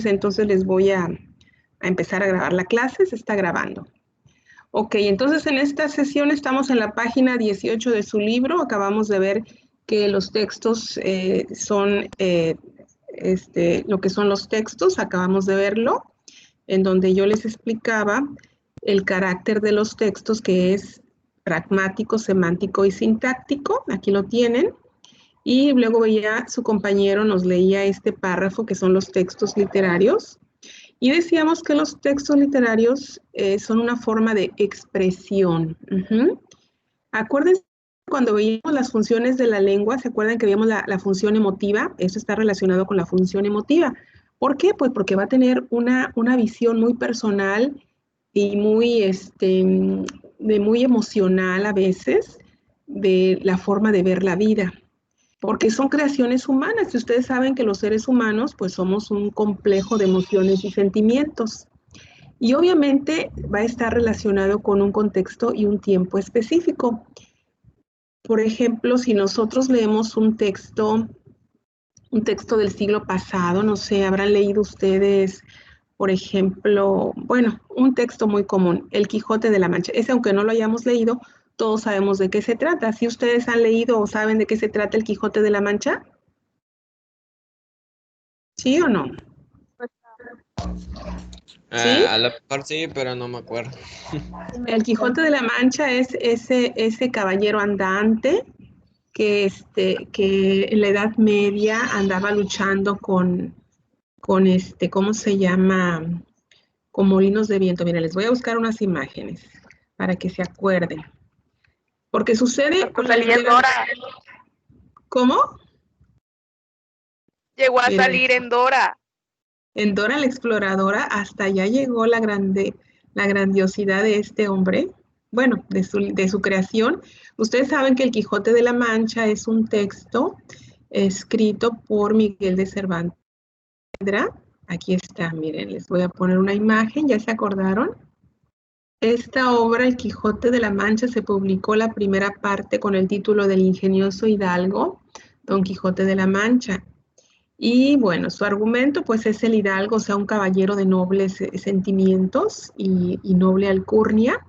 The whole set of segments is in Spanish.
entonces les voy a empezar a grabar la clase, se está grabando. Ok, entonces en esta sesión estamos en la página 18 de su libro. Acabamos de ver que los textos son lo que son los textos, acabamos de verlo, en donde yo les explicaba el carácter de los textos, que es pragmático, semántico y sintáctico. Aquí lo tienen. Y luego veía su compañero, nos leía este párrafo, que son los textos literarios. Y decíamos que los textos literarios son una forma de expresión. Acuérdense cuando veíamos las funciones de la lengua, ¿se acuerdan que veíamos la función emotiva? Eso está relacionado con la función emotiva. ¿Por qué? Pues porque va a tener una visión muy personal y muy emocional a veces de la forma de ver la vida, porque son creaciones humanas y ustedes saben que los seres humanos pues somos un complejo de emociones y sentimientos. Y obviamente va a estar relacionado con un contexto y un tiempo específico. Por ejemplo, si nosotros leemos un texto del siglo pasado, no sé, habrán leído ustedes, por ejemplo, bueno, un texto muy común, El Quijote de la Mancha. Ese, aunque no lo hayamos leído, todos sabemos de qué se trata. ¿Si ustedes han leído o saben de qué se trata El Quijote de la Mancha? ¿Sí o no? ¿Sí? A lo mejor sí, pero no me acuerdo. El Quijote de la Mancha es ese caballero andante que en la Edad Media andaba luchando con ¿cómo se llama? Con molinos de viento. Miren, les voy a buscar unas imágenes para que se acuerden. Porque sucede con la literatura. ¿Cómo? Llegó a Miren, salir en Dora. en Dora la Exploradora hasta allá llegó la grandiosidad de este hombre, bueno, de su creación. Ustedes saben que El Quijote de la Mancha es un texto escrito por Miguel de Cervantes. Aquí está, miren, les voy a poner una imagen, ¿ya se acordaron? Esta obra, El Quijote de la Mancha, se publicó la primera parte con el título del ingenioso hidalgo, Don Quijote de la Mancha. Y bueno, su argumento pues es el hidalgo, o sea, un caballero de nobles sentimientos y noble alcurnia,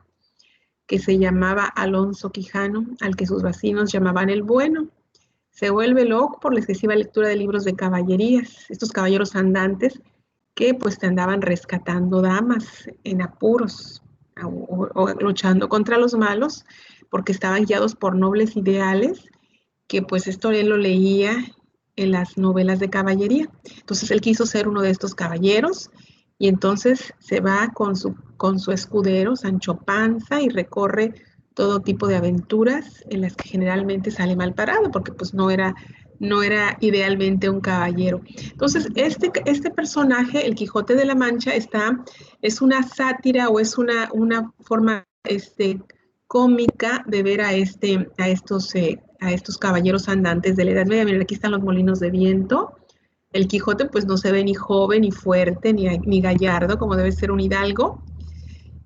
que se llamaba Alonso Quijano, al que sus vecinos llamaban el Bueno. Se vuelve loco por la excesiva lectura de libros de caballerías, estos caballeros andantes que pues te andaban rescatando damas en apuros o luchando contra los malos, porque estaban guiados por nobles ideales, que pues esto él lo leía en las novelas de caballería. Entonces él quiso ser uno de estos caballeros y entonces se va con su escudero, Sancho Panza, y recorre todo tipo de aventuras en las que generalmente sale mal parado, porque pues no era idealmente un caballero. Entonces, este personaje, el Quijote de la Mancha, es una sátira o es una forma cómica de ver a estos caballeros andantes de la Edad Media. Miren, aquí están los molinos de viento. El Quijote pues no se ve ni joven, ni fuerte, ni gallardo, como debe ser un hidalgo.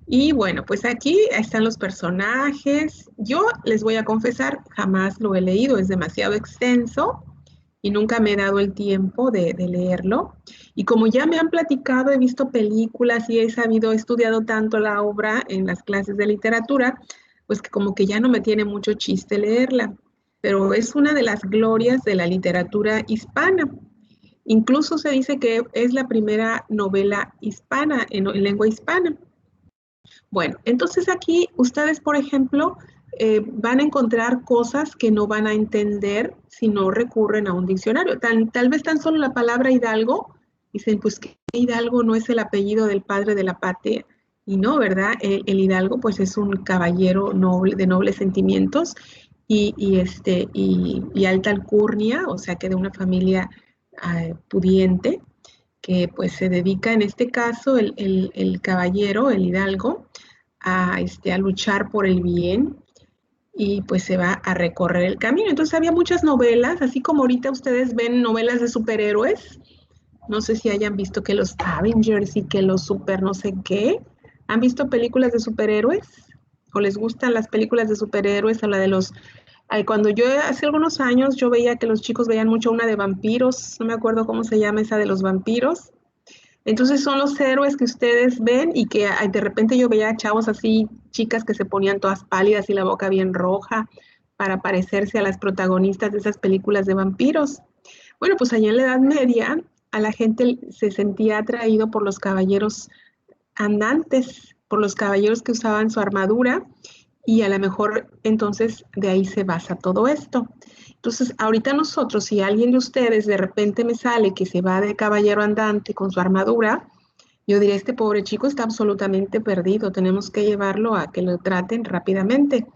Y bueno, pues aquí están los personajes. Yo les voy a confesar, jamás lo he leído, es demasiado extenso y nunca me he dado el tiempo de leerlo. Y como ya me han platicado, he visto películas y he estudiado tanto la obra en las clases de literatura, pues que como que ya no me tiene mucho chiste leerla. Pero es una de las glorias de la literatura hispana. Incluso se dice que es la primera novela hispana, en lengua hispana. Bueno, entonces aquí ustedes, por ejemplo, van a encontrar cosas que no van a entender si no recurren a un diccionario. Tal vez tan solo la palabra hidalgo, dicen, pues que hidalgo no es el apellido del padre de la patria. Y no, ¿verdad? El hidalgo pues es un caballero noble, de nobles sentimientos y alta alcurnia, o sea que de una familia pudiente, que pues se dedica en este caso el caballero, el hidalgo, a luchar por el bien y pues se va a recorrer el camino. Entonces había muchas novelas, así como ahorita ustedes ven novelas de superhéroes. No sé si hayan visto que los Avengers y que los super no sé qué. ¿Han visto películas de superhéroes? ¿O les gustan las películas de superhéroes o la de los... Cuando yo hace algunos años yo veía que los chicos veían mucho una de vampiros, no me acuerdo cómo se llama esa de los vampiros, Entonces son los héroes que ustedes ven y que ay, de repente yo veía chavos así, chicas que se ponían todas pálidas y la boca bien roja para parecerse a las protagonistas de esas películas de vampiros. Bueno, pues allá en la Edad Media a la gente se sentía atraído por los caballeros andantes, por los caballeros que usaban su armadura y a lo mejor entonces de ahí se basa todo esto. Entonces, ahorita nosotros, si alguien de ustedes de repente me sale que se va de caballero andante con su armadura, yo diré, este pobre chico está absolutamente perdido, tenemos que llevarlo a que lo traten rápidamente.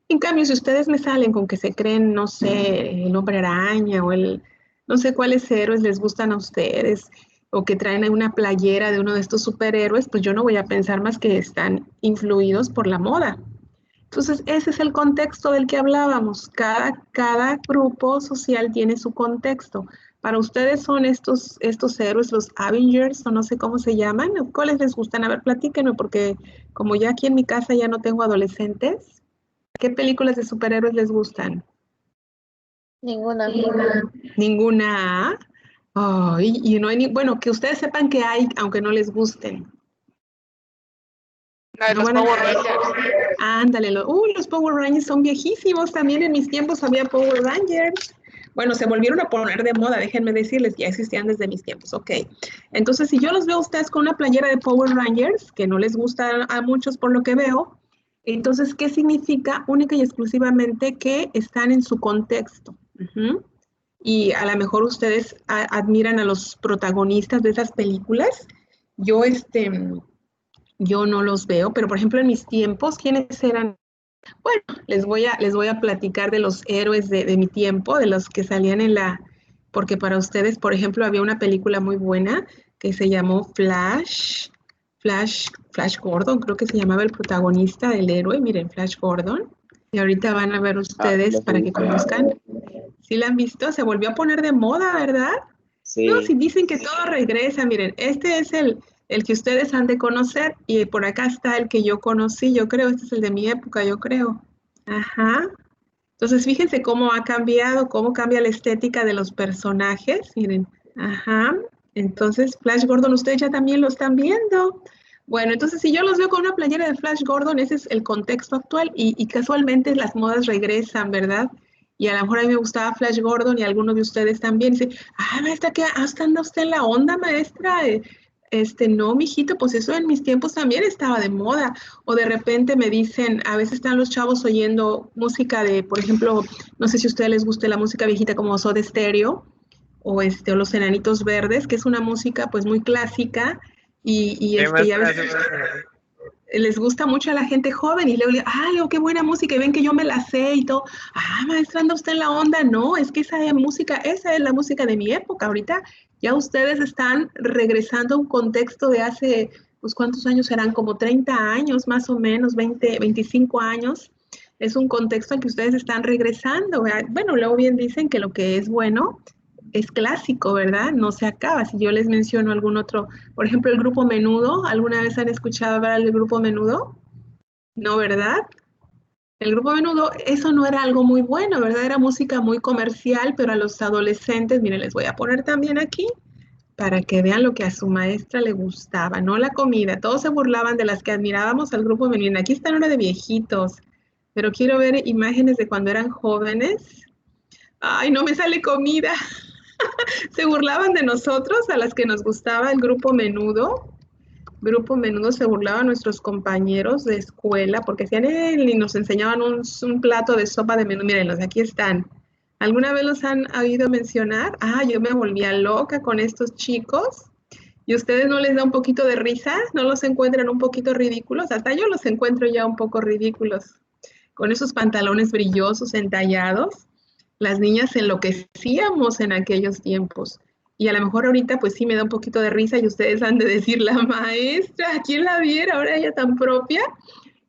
En cambio, si ustedes me salen con que se creen, no sé, el hombre araña o el, no sé cuáles héroes les gustan a ustedes, o que traen una playera de uno de estos superhéroes, pues yo no voy a pensar más que están influidos por la moda. Entonces, ese es el contexto del que hablábamos. Cada grupo social tiene su contexto. Para ustedes son estos héroes, los Avengers, o no sé cómo se llaman. ¿Cuáles les gustan? A ver, platíquenme, porque como ya aquí en mi casa ya no tengo adolescentes, ¿qué películas de superhéroes les gustan? Ninguna. Ninguna. Ay, y no hay bueno, que ustedes sepan que hay, aunque no les gusten. La de No los van a... Power Rangers. Ándale, los Power Rangers son viejísimos. También en mis tiempos había Power Rangers. Bueno, se volvieron a poner de moda, déjenme decirles, ya existían desde mis tiempos, ok. Entonces, si yo los veo a ustedes con una playera de Power Rangers, que no les gusta a muchos por lo que veo, entonces, ¿qué significa? Única y exclusivamente que están en su contexto. Ujú. Y a lo mejor ustedes admiran a los protagonistas de esas películas. Yo, yo no los veo, pero por ejemplo, en mis tiempos, ¿quiénes eran? Bueno, les voy a platicar de los héroes de mi tiempo, de los que salían en la, porque para ustedes, por ejemplo, había una película muy buena que se llamó Flash Gordon, creo que se llamaba el protagonista del héroe, miren, Flash Gordon. Y ahorita van a ver Ah, sí, ustedes los he para que visto. conozcan. ¿Sí la han visto? Se volvió a poner de moda, ¿verdad? No, si Sí, dicen que todo regresa, miren, este es el que ustedes han de conocer y por acá está el que yo conocí, yo creo, este es el de mi época, yo creo. Ajá. Entonces, fíjense cómo ha cambiado, cómo cambia la estética de los personajes, miren. Ajá. Entonces, Flash Gordon, ustedes ya también lo están viendo. Bueno, entonces si yo los veo con una playera de Flash Gordon, ese es el contexto actual y casualmente las modas regresan, ¿verdad? Y a lo mejor a mí me gustaba Flash Gordon y algunos de ustedes también. Dice, ah, maestra, ¿qué hasta anda usted en la onda, maestra? No, mijito, pues eso en mis tiempos también estaba de moda. O de repente me dicen, a veces están los chavos oyendo música de, por ejemplo, no sé si a ustedes les guste la música viejita como Soda Stereo o, o Los Enanitos Verdes, que es una música pues muy clásica Sí, ya ves, maestra, sí, maestra. les gusta mucho a la gente joven y luego le digo, ay, oh, qué buena música, y ven que yo me la sé y todo. Ah, maestra, anda usted en la onda. No, es que esa es música, esa es la música de mi época. Ahorita ya ustedes están regresando a un contexto de hace, pues, ¿cuántos años serán? Como 30 años, más o menos, 20, 25 años. Es un contexto al que ustedes están regresando. ¿Verdad? Bueno, luego bien dicen que lo que es bueno es clásico, ¿verdad? No se acaba. Si yo les menciono algún otro, por ejemplo, el grupo Menudo, ¿alguna vez han escuchado hablar del grupo Menudo? No, ¿verdad? El grupo Menudo, eso no era algo muy bueno, ¿verdad? Era música muy comercial, pero a los adolescentes, miren, les voy a poner también aquí para que vean lo que a su maestra le gustaba, no la comida. Todos se burlaban de las que admirábamos al grupo Menudo. Aquí están una de viejitos, pero quiero ver imágenes de cuando eran jóvenes. Ay, no me sale comida. Se burlaban de nosotros, a las que nos gustaba el grupo Menudo. Grupo Menudo se burlaba a nuestros compañeros de escuela porque hacían él y nos enseñaban un plato de sopa de menudo. Mírenlos, aquí están. ¿Alguna vez los han oído mencionar? Ah, yo me volvía loca con estos chicos. ¿Y ustedes no les da un poquito de risa? ¿No los encuentran un poquito ridículos? Hasta yo los encuentro ya un poco ridículos. Con esos pantalones brillosos, entallados, las niñas enloquecíamos en aquellos tiempos. Y a lo mejor ahorita pues sí me da un poquito de risa y ustedes han de decir, la maestra, ¿quién la viera ahora ella tan propia?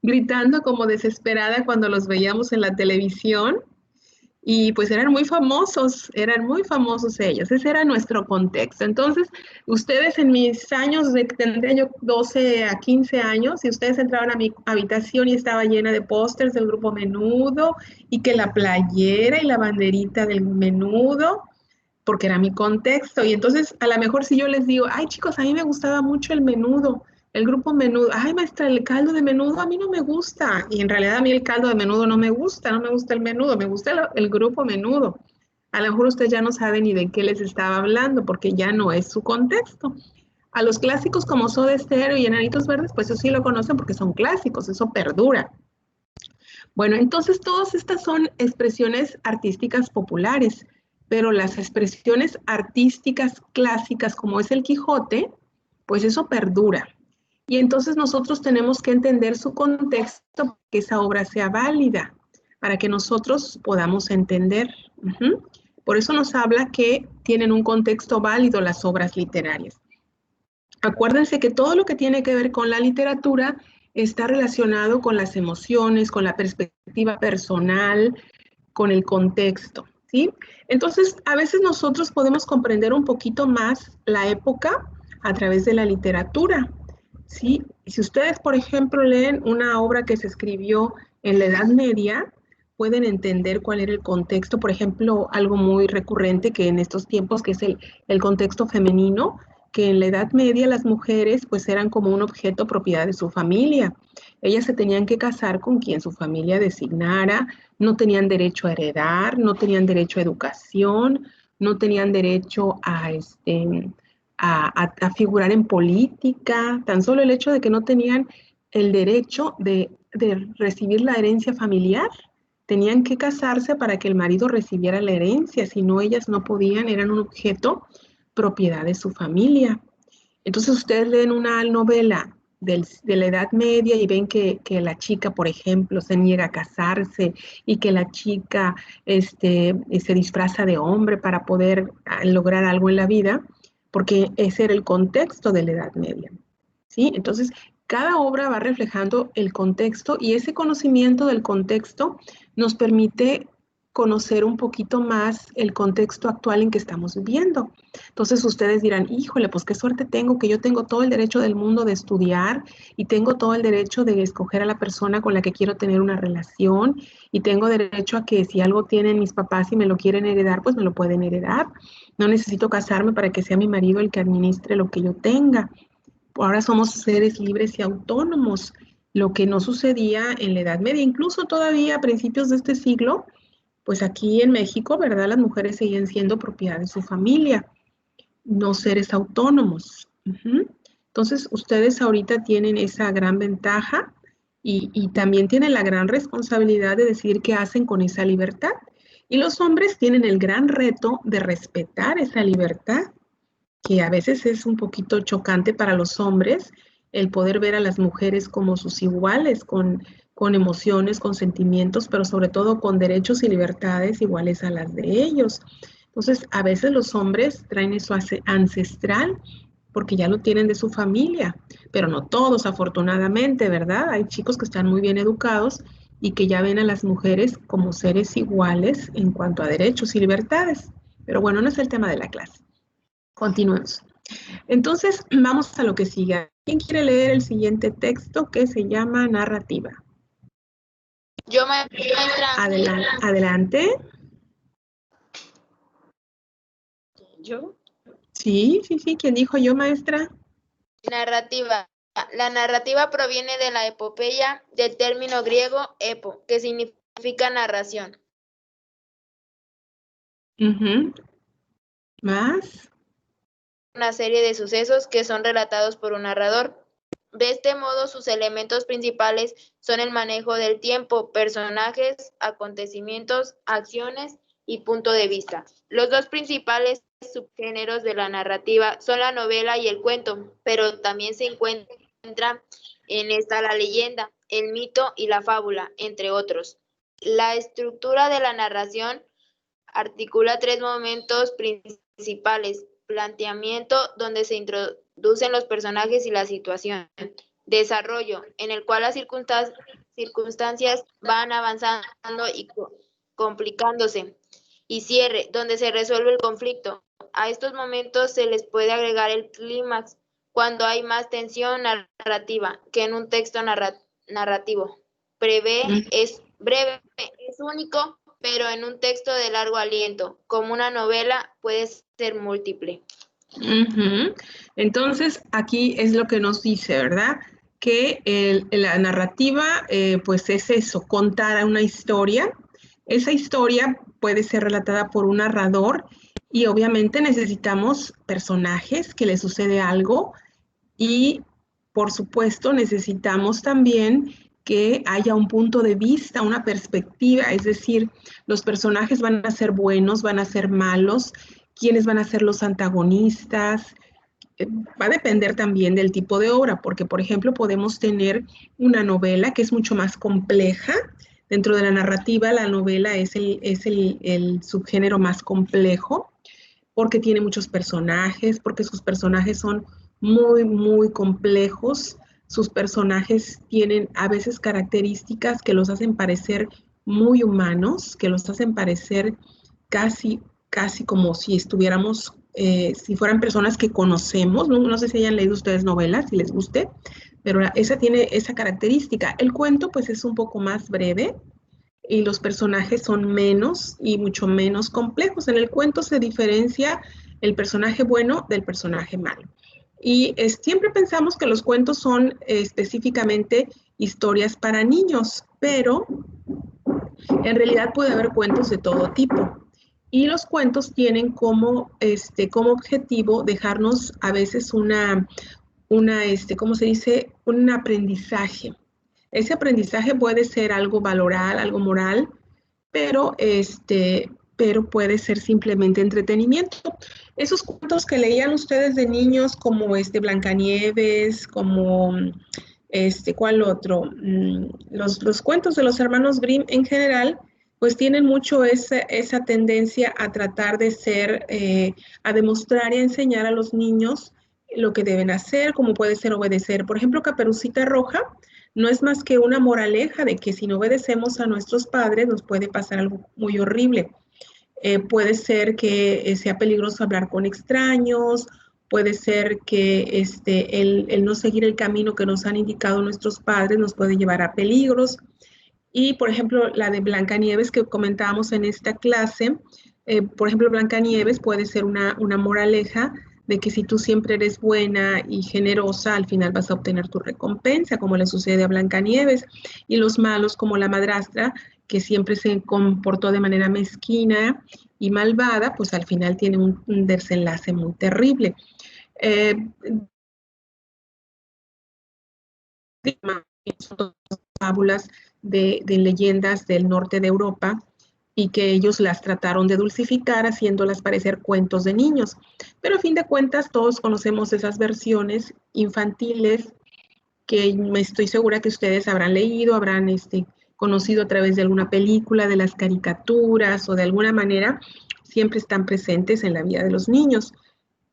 Gritando como desesperada cuando los veíamos en la televisión. Y pues eran muy famosos ellos, ese era nuestro contexto. Entonces, ustedes en mis años, tendría yo 12 a 15 años, y ustedes entraban a mi habitación y estaba llena de pósters del grupo Menudo, y que la playera y la banderita del Menudo, porque era mi contexto. Y entonces, a lo mejor si yo les digo, ay chicos, a mí me gustaba mucho el menudo, el grupo menudo, ay maestra, el caldo de menudo a mí no me gusta. Y en realidad a mí el caldo de menudo no me gusta, no me gusta el menudo, me gusta el grupo menudo. A lo mejor usted ya no sabe ni de qué les estaba hablando, porque ya no es su contexto. A los clásicos como Soda Stereo y Enanitos Verdes, pues eso sí lo conocen porque son clásicos, eso perdura. Bueno, entonces todas estas son expresiones artísticas populares, pero las expresiones artísticas clásicas como es el Quijote, pues eso perdura. Y entonces nosotros tenemos que entender su contexto para que esa obra sea válida, para que nosotros podamos entender. Por eso nos habla que tienen un contexto válido las obras literarias. Acuérdense que todo lo que tiene que ver con la literatura está relacionado con las emociones, con la perspectiva personal, con el contexto, ¿sí? Entonces, a veces nosotros podemos comprender un poquito más la época a través de la literatura, ¿sí? Si ustedes, por ejemplo, leen una obra que se escribió en la Edad Media, pueden entender cuál era el contexto, por ejemplo, algo muy recurrente que en estos tiempos, que es el contexto femenino, que en la Edad Media las mujeres pues eran como un objeto propiedad de su familia. Ellas se tenían que casar con quien su familia designara, no tenían derecho a heredar, no tenían derecho a educación, no tenían derecho a figurar en política, tan solo el hecho de que no tenían el derecho de recibir la herencia familiar. Tenían que casarse para que el marido recibiera la herencia, si no ellas no podían, eran un objeto propiedad de su familia. Entonces ustedes leen una novela de la Edad Media y ven que la chica, por ejemplo, se niega a casarse y que la chica se disfraza de hombre para poder lograr algo en la vida, porque ese era el contexto de la Edad Media. ¿Sí? Entonces, cada obra va reflejando el contexto y ese conocimiento del contexto nos permite conocer un poquito más el contexto actual en que estamos viviendo. Entonces ustedes dirán, híjole, pues qué suerte tengo, que yo tengo todo el derecho del mundo de estudiar y tengo todo el derecho de escoger a la persona con la que quiero tener una relación y tengo derecho a que si algo tienen mis papás y me lo quieren heredar, pues me lo pueden heredar. No necesito casarme para que sea mi marido el que administre lo que yo tenga. Ahora somos seres libres y autónomos, lo que no sucedía en la Edad Media, incluso todavía a principios de este siglo, pues aquí en México, ¿verdad? Las mujeres siguen siendo propiedad de su familia, no seres autónomos. Entonces, ustedes ahorita tienen esa gran ventaja y también tienen la gran responsabilidad de decidir qué hacen con esa libertad. Y los hombres tienen el gran reto de respetar esa libertad, que a veces es un poquito chocante para los hombres el poder ver a las mujeres como sus iguales, con emociones, con sentimientos, pero sobre todo con derechos y libertades iguales a las de ellos. Entonces, a veces los hombres traen eso ancestral porque ya lo tienen de su familia, pero no todos, afortunadamente, ¿verdad? Hay chicos que están muy bien educados y que ya ven a las mujeres como seres iguales en cuanto a derechos y libertades. Pero bueno, no es el tema de la clase. Continuemos. Entonces, vamos a lo que sigue. ¿Quién quiere leer el siguiente texto que se llama narrativa? Yo, maestra. Adelante. ¿Yo? Sí. ¿Quién dijo yo, maestra? Narrativa. La narrativa proviene de la epopeya, del término griego epo, que significa narración. ¿Más? Una serie de sucesos que son relatados por un narrador. De este modo, sus elementos principales son el manejo del tiempo, personajes, acontecimientos, acciones y punto de vista. Los dos principales subgéneros de la narrativa son la novela y el cuento, pero también se encuentra en esta la leyenda, el mito y la fábula, entre otros. La estructura de la narración articula tres momentos principales: planteamiento, donde se introducen los personajes y la situación; desarrollo, en el cual las circunstancias van avanzando y complicándose; y cierre, donde se resuelve el conflicto. A estos momentos se les puede agregar el clímax, cuando hay más tensión narrativa que en un texto narrativo. Breve, es único pero en un texto de largo aliento. Como una novela, puede ser múltiple. Ujú. Entonces, aquí es lo que nos dice, ¿verdad? Que la narrativa, pues es eso, contar una historia. Esa historia puede ser relatada por un narrador y obviamente necesitamos personajes que le sucede algo y, por supuesto, necesitamos también que haya un punto de vista, una perspectiva, es decir, los personajes van a ser buenos, van a ser malos, quiénes van a ser los antagonistas. Va a depender también del tipo de obra, porque, por ejemplo, podemos tener una novela que es mucho más compleja. Dentro de la narrativa, la novela es el subgénero más complejo porque tiene muchos personajes, porque sus personajes son muy, muy complejos. Sus personajes tienen a veces características que los hacen parecer muy humanos, que los hacen parecer casi, casi como si estuviéramos, si fueran personas que conocemos. No, no sé si hayan leído ustedes novelas, si les guste, pero esa tiene esa característica. El cuento pues es un poco más breve, y los personajes son menos y mucho menos complejos. En el cuento se diferencia el personaje bueno del personaje malo. Y siempre pensamos que los cuentos son específicamente historias para niños, pero en realidad puede haber cuentos de todo tipo. Y los cuentos tienen como objetivo dejarnos a veces ¿cómo se dice? Un aprendizaje. Ese aprendizaje puede ser algo valoral, algo moral, pero, pero puede ser simplemente entretenimiento. Esos cuentos que leían ustedes de niños, como Blancanieves, como ¿cuál otro? Los cuentos de los hermanos Grimm en general, pues tienen mucho esa tendencia a tratar de ser, a demostrar y a enseñar a los niños lo que deben hacer, como puede ser obedecer. Por ejemplo, Caperucita Roja no es más que una moraleja de que si no obedecemos a nuestros padres nos puede pasar algo muy horrible. Puede ser que sea peligroso hablar con extraños, puede ser que el no seguir el camino que nos han indicado nuestros padres nos puede llevar a peligros. Y, por ejemplo, la de Blancanieves que comentábamos en esta clase, por ejemplo, Blancanieves puede ser una moraleja de que si tú siempre eres buena y generosa, al final vas a obtener tu recompensa, como le sucede a Blancanieves. Y los malos, como la madrastra, que siempre se comportó de manera mezquina y malvada, pues al final tiene un desenlace muy terrible. Son fábulas de leyendas del norte de Europa y que ellos las trataron de dulcificar haciéndolas parecer cuentos de niños. Pero a fin de cuentas todos conocemos esas versiones infantiles que me estoy segura que ustedes habrán leído, habrán conocido a través de alguna película, de las caricaturas o de alguna manera siempre están presentes en la vida de los niños.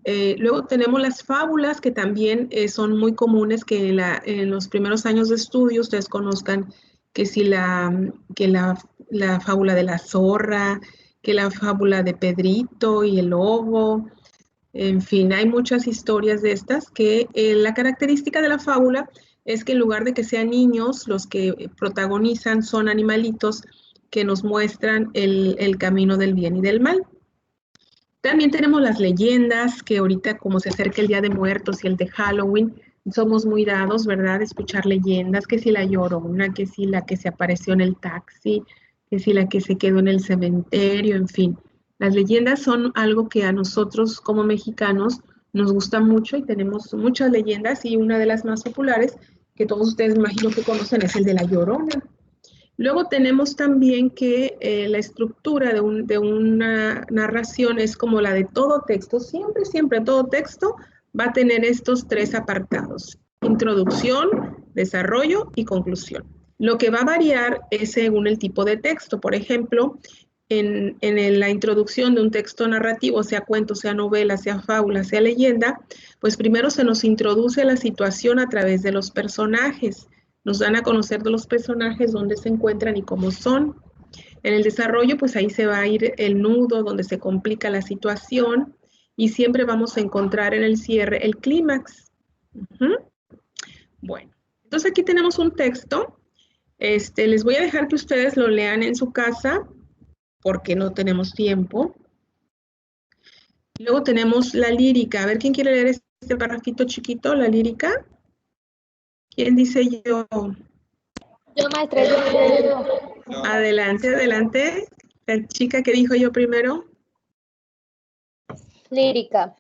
Luego tenemos las fábulas que también son muy comunes que en los primeros años de estudio ustedes conozcan que si la fábula de la zorra, que la fábula de Pedrito y el lobo, en fin, hay muchas historias de estas que la característica de la fábula es que en lugar de que sean niños, los que protagonizan son animalitos que nos muestran el camino del bien y del mal. También tenemos las leyendas, que ahorita como se acerca el Día de Muertos y el de Halloween, somos muy dados, ¿verdad?, de escuchar leyendas, que si la Llorona, que si la que se apareció en el taxi, que si la que se quedó en el cementerio, en fin. Las leyendas son algo que a nosotros como mexicanos nos gusta mucho y tenemos muchas leyendas y una de las más populares que todos ustedes imagino que conocen es el de la Llorona. Luego tenemos también que la estructura de una narración es como la de todo texto. Siempre, siempre todo texto va a tener estos tres apartados: introducción, desarrollo y conclusión. Lo que va a variar es según el tipo de texto. Por ejemplo, en la introducción de un texto narrativo, sea cuento, sea novela, sea fábula, sea leyenda, pues primero se nos introduce a la situación a través de los personajes. Nos dan a conocer de los personajes, dónde se encuentran y cómo son. En el desarrollo, pues ahí se va a ir el nudo, donde se complica la situación y siempre vamos a encontrar en el cierre el clímax. Bueno, entonces aquí tenemos un texto. Les voy a dejar que ustedes lo lean en su casa porque no tenemos tiempo. Luego tenemos la lírica. A ver, ¿quién quiere leer este parrafito chiquito, la lírica? ¿Quién dice yo? Yo, maestra, yo. Adelante, adelante. La chica que dijo yo primero. Lírica.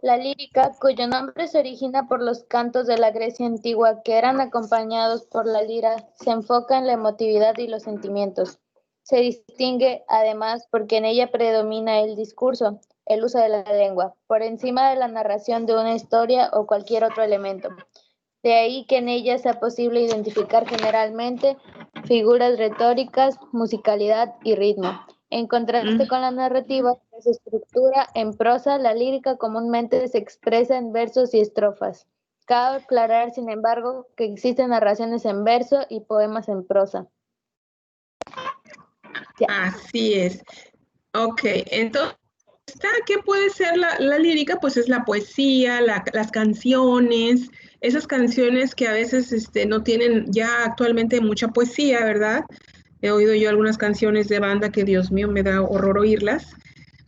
La lírica, cuyo nombre se origina por los cantos de la Grecia antigua que eran acompañados por la lira, se enfoca en la emotividad y los sentimientos. Se distingue, además, porque en ella predomina el discurso, el uso de la lengua, por encima de la narración de una historia o cualquier otro elemento. De ahí que en ella sea posible identificar generalmente figuras retóricas, musicalidad y ritmo. En contraste con la narrativa, que es estructura en prosa, la lírica comúnmente se expresa en versos y estrofas. Cabe aclarar, sin embargo, que existen narraciones en verso y poemas en prosa. Ya. Así es. Ok, entonces, ¿qué puede ser la lírica? Pues es la poesía, las canciones, esas canciones que a veces no tienen ya actualmente mucha poesía, ¿verdad? He oído yo algunas canciones de banda que, Dios mío, me da horror oírlas.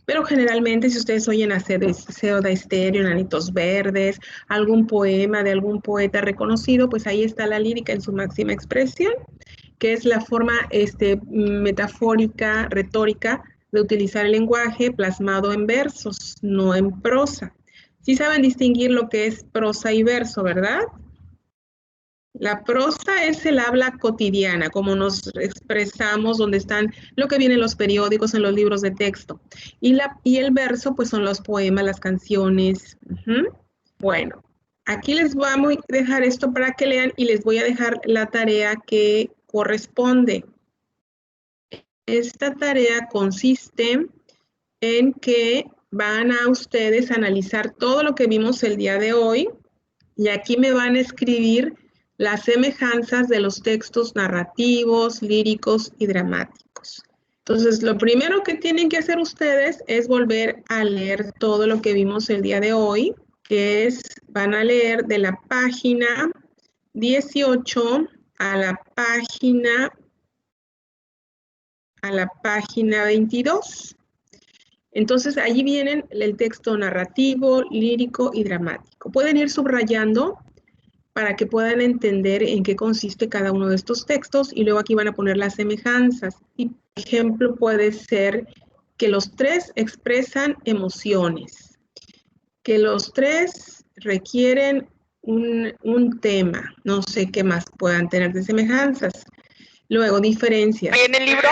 Pero generalmente, si ustedes oyen a Soda Stereo, Enanitos Verdes, algún poema de algún poeta reconocido, pues ahí está la lírica en su máxima expresión, que es la forma metafórica, retórica, de utilizar el lenguaje plasmado en versos, no en prosa. Sí saben distinguir lo que es prosa y verso, ¿verdad? La prosa es el habla cotidiana, como nos expresamos, donde están lo que viene en los periódicos, en los libros de texto. Y el verso, pues son los poemas, las canciones. Bueno, aquí les vamos a dejar esto para que lean y les voy a dejar la tarea que corresponde. Esta tarea consiste en que van a ustedes analizar todo lo que vimos el día de hoy y aquí me van a escribir las semejanzas de los textos narrativos, líricos y dramáticos. Entonces, lo primero que tienen que hacer ustedes es volver a leer todo lo que vimos el día de hoy, que es, van a leer de la página 18 a la página 22. Entonces, allí vienen el texto narrativo, lírico y dramático. Pueden ir subrayando para que puedan entender en qué consiste cada uno de estos textos y luego aquí van a poner las semejanzas. Y, por ejemplo, puede ser que los tres expresan emociones, que los tres requieren un tema, no sé qué más puedan tener de semejanzas. Luego, diferencias. ¿En el libro?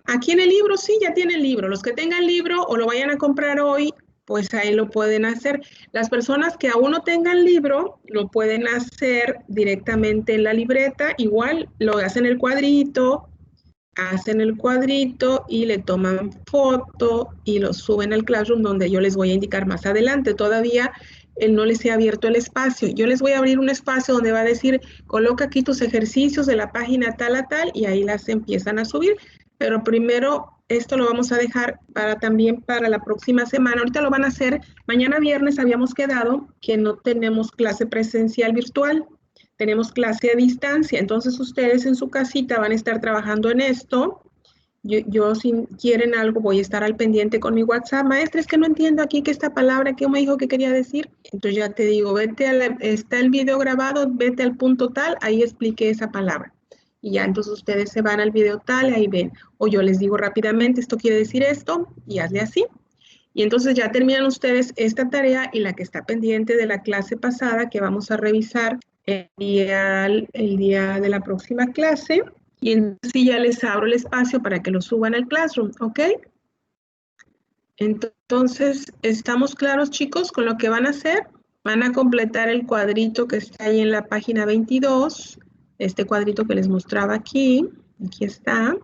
Aquí en el libro, sí, ya tienen libro. Los que tengan libro o lo vayan a comprar hoy, pues ahí lo pueden hacer. Las personas que aún no tengan libro, lo pueden hacer directamente en la libreta. Igual lo hacen el cuadrito, y le toman foto y lo suben al Classroom donde yo les voy a indicar más adelante. Todavía no les he abierto el espacio. Yo les voy a abrir un espacio donde va a decir, coloca aquí tus ejercicios de la página tal a tal y ahí las empiezan a subir. Pero primero esto lo vamos a dejar también para la próxima semana. Ahorita lo van a hacer. Mañana viernes habíamos quedado que no tenemos clase presencial virtual. Tenemos clase a distancia, entonces ustedes en su casita van a estar trabajando en esto. Yo si quieren algo voy a estar al pendiente con mi WhatsApp. Maestra, es que no entiendo aquí que esta palabra que me dijo que quería decir. Entonces ya te digo, está el video grabado, vete al punto tal, ahí expliqué esa palabra. Y ya entonces ustedes se van al video tal, ahí ven. O yo les digo rápidamente, esto quiere decir esto, y hazle así. Y entonces ya terminan ustedes esta tarea y la que está pendiente de la clase pasada que vamos a revisar el día de la próxima clase. Y entonces ya les abro el espacio para que lo suban al Classroom, ¿ok? Entonces, ¿estamos claros, chicos, con lo que van a hacer? Van a completar el cuadrito que está ahí en la página 22, este cuadrito que les mostraba aquí. Aquí está.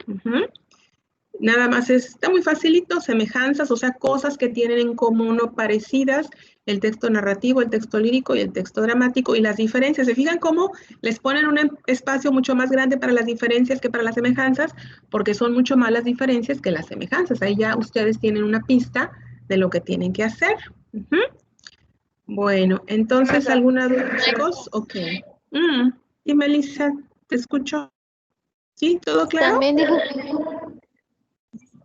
Nada más está muy facilito, semejanzas, o sea, cosas que tienen en común o parecidas, el texto narrativo, el texto lírico y el texto dramático y las diferencias. ¿Se fijan cómo les ponen un espacio mucho más grande para las diferencias que para las semejanzas? Porque son mucho más las diferencias que las semejanzas. Ahí ya ustedes tienen una pista de lo que tienen que hacer. Bueno, entonces, ¿alguna duda, chicos? Ok. Y Melissa, ¿te escucho? ¿Sí? ¿Todo claro? También dijo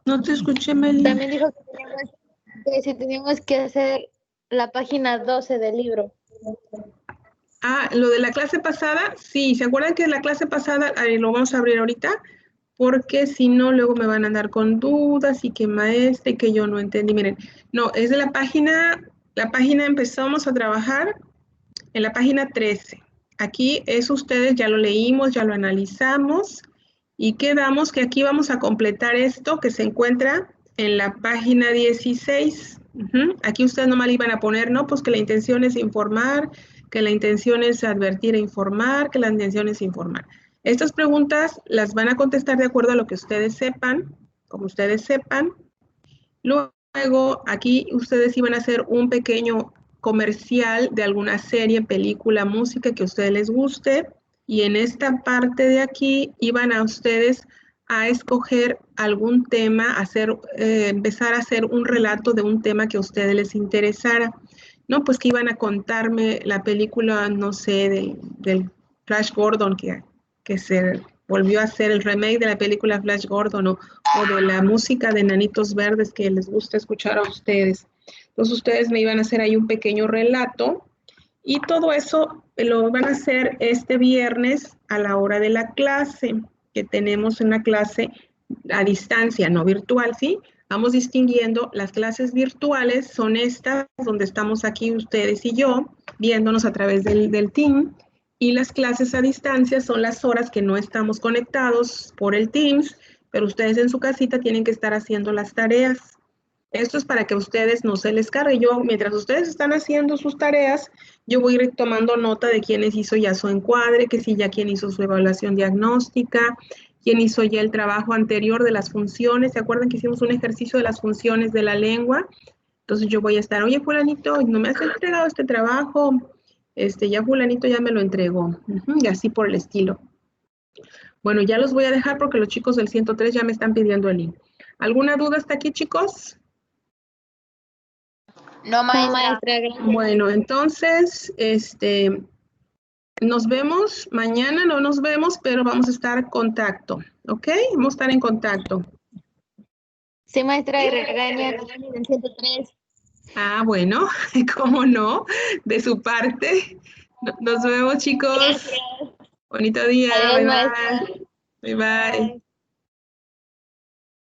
No te escuché, Meli. También dijo que si teníamos que hacer la página 12 del libro. Ah, lo de la clase pasada, sí, ¿se acuerdan que la clase pasada lo vamos a abrir ahorita? Porque si no, luego me van a andar con dudas y que maestra y que yo no entendí. Miren, no, es de la página empezamos a trabajar en la página 13. Aquí es ustedes, ya lo leímos, ya lo analizamos y quedamos que aquí vamos a completar esto que se encuentra en la página 16. Aquí ustedes nomás le iban a poner, ¿no? Pues que la intención es informar, que la intención es advertir e informar, que la intención es informar. Estas preguntas las van a contestar de acuerdo a lo que ustedes sepan, como ustedes sepan. Luego, aquí ustedes iban a hacer un pequeño comercial de alguna serie, película, música que a ustedes les guste. Y en esta parte de aquí iban a ustedes a escoger algún tema, empezar a hacer un relato de un tema que a ustedes les interesara. No, pues que iban a contarme la película, no sé, del Flash Gordon que se volvió a hacer el remake de la película Flash Gordon o de la música de Nanitos Verdes que les gusta escuchar a ustedes. Entonces ustedes me iban a hacer ahí un pequeño relato y todo eso lo van a hacer este viernes a la hora de la clase, que tenemos una clase a distancia, no virtual, ¿sí? Vamos distinguiendo, las clases virtuales son estas, donde estamos aquí ustedes y yo, viéndonos a través del Team, y las clases a distancia son las horas que no estamos conectados por el Teams, pero ustedes en su casita tienen que estar haciendo las tareas. Esto es para que a ustedes no se les cargue. Yo, mientras ustedes están haciendo sus tareas, yo voy a ir tomando nota de quiénes hizo ya su encuadre, que si ya quién hizo su evaluación diagnóstica, quién hizo ya el trabajo anterior de las funciones. ¿Se acuerdan que hicimos un ejercicio de las funciones de la lengua? Entonces yo voy a estar, oye, fulanito, no me has entregado este trabajo, ya fulanito ya me lo entregó, y así por el estilo. Bueno, ya los voy a dejar porque los chicos del 103 ya me están pidiendo el link. ¿Alguna duda hasta aquí, chicos? No, maestra. Bueno, entonces, nos vemos mañana, no nos vemos, pero vamos a estar en contacto, ¿ok? Vamos a estar en contacto. Sí, maestra, y regaña del 103. Ah, bueno, ¿cómo no? De su parte. Nos vemos, chicos. Gracias. Bonito día. Adiós, Bye, maestra. bye. Bye, bye.